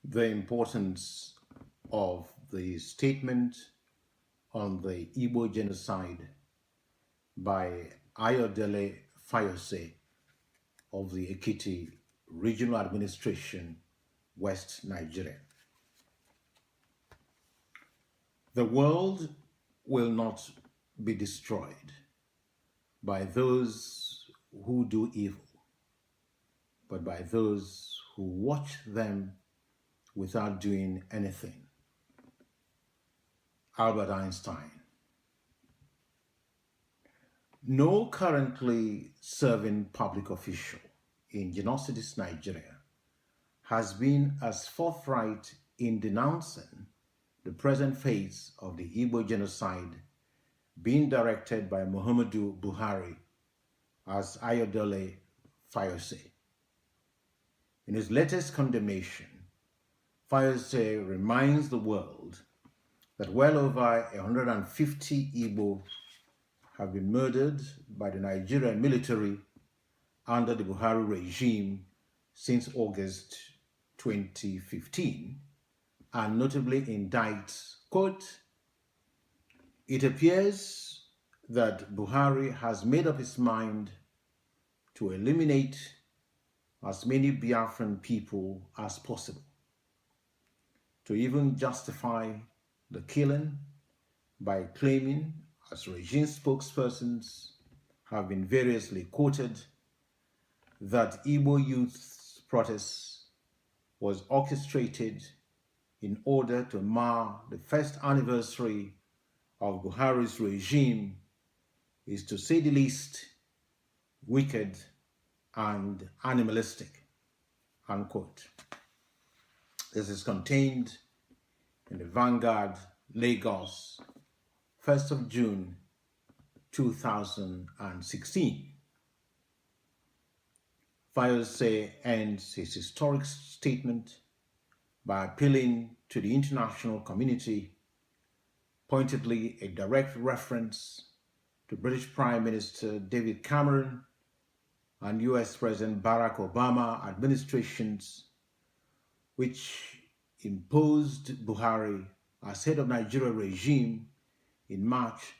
the importance of the statement on the Igbo Genocide by Ayodele Fayose of the Ekiti Regional Administration, West Nigeria. The world will not be destroyed by those who do evil, but by those who watch them without doing anything. Albert Einstein. No currently serving public official in genocidist Nigeria has been as forthright in denouncing the present phase of the Igbo genocide being directed by Muhammadu Buhari as Ayodele Fayose. In his latest condemnation, Fayose reminds the world that well over 150 Igbo have been murdered by the Nigerian military under the Buhari regime since August 2015, and notably indicts, quote, "It appears that Buhari has made up his mind to eliminate as many Biafran people as possible, to even justify the killing by claiming, as regime spokespersons have been variously quoted, that Igbo youth's protest was orchestrated in order to mar the first anniversary of Buhari's regime is, to say the least, wicked and animalistic," unquote. This is contained in the Vanguard, Lagos, 1st of June 2016. Fayose ends his historic statement by appealing to the international community, pointedly a direct reference to British Prime Minister David Cameron and US President Barack Obama administrations, which imposed Buhari as head of Nigeria regime in March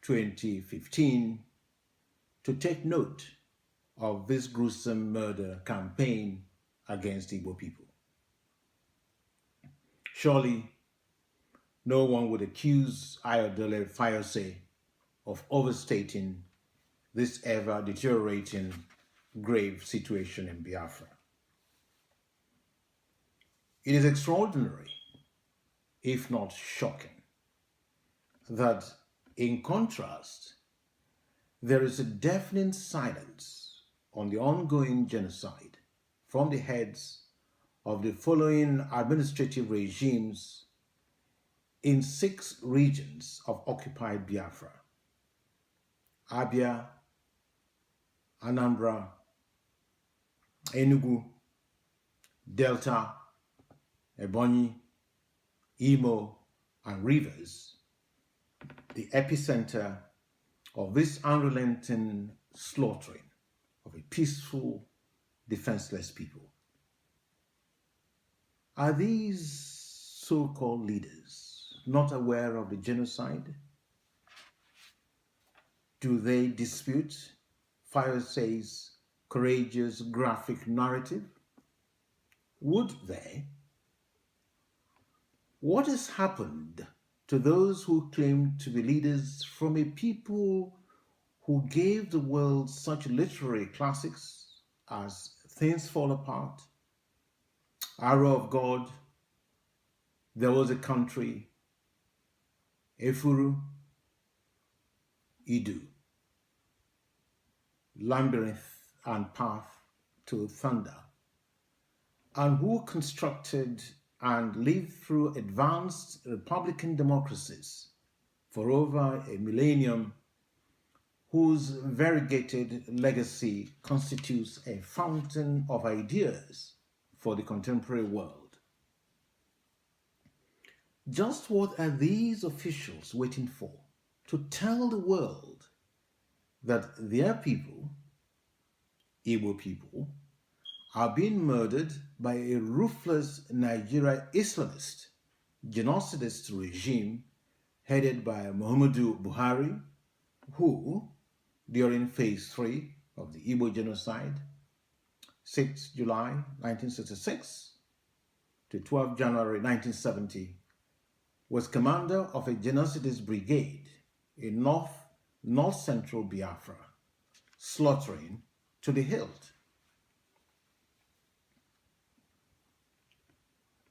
2015 to take note of this gruesome murder campaign against Igbo people. Surely, no one would accuse Ayodele Fayose of overstating this ever-deteriorating grave situation in Biafra. It is extraordinary, if not shocking, that in contrast, there is a deafening silence on the ongoing genocide from the heads of the following administrative regimes in 6 regions of occupied Biafra: Abia, Anambra, Enugu, Delta, Ebonyi, Imo, and Rivers, the epicenter of this unrelenting slaughtering of a peaceful, defenseless people. Are these so-called leaders not aware of the genocide? Do they dispute Fayose's courageous graphic narrative? Would they? What has happened to those who claim to be leaders from a people who gave the world such literary classics as Things Fall Apart, Arrow of God, There Was a Country, Efuru, Idu, Labyrinth and Path to Thunder, and who constructed and lived through advanced republican democracies for over a millennium, whose variegated legacy constitutes a fountain of ideas for the contemporary world? Just what are these officials waiting for to tell the world that their people, Igbo people, are being murdered by a ruthless Nigeria Islamist genocidist regime headed by Muhammadu Buhari, who, during phase 3 of the Igbo Genocide, 6 July 1966 to 12 January 1970, was commander of a genocidist brigade in north central Biafra, slaughtering to the hilt.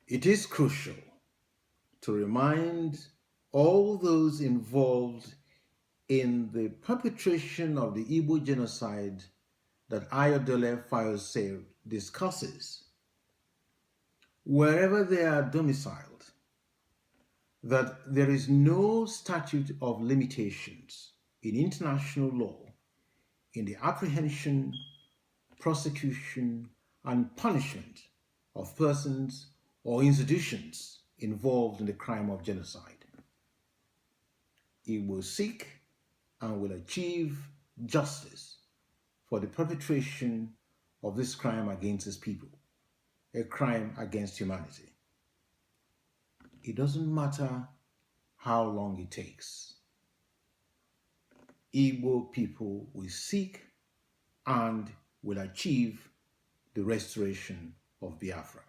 It is crucial to remind all those involved in the perpetration of the Igbo genocide that Ayodele Fayose discusses, wherever they are domiciled, that there is no statute of limitations in international law in the apprehension, prosecution, and punishment of persons or institutions involved in the crime of genocide. He will seek and will achieve justice for the perpetration of this crime against his people, a crime against humanity. It doesn't matter how long it takes. Igbo people will seek and will achieve the restoration of Biafra.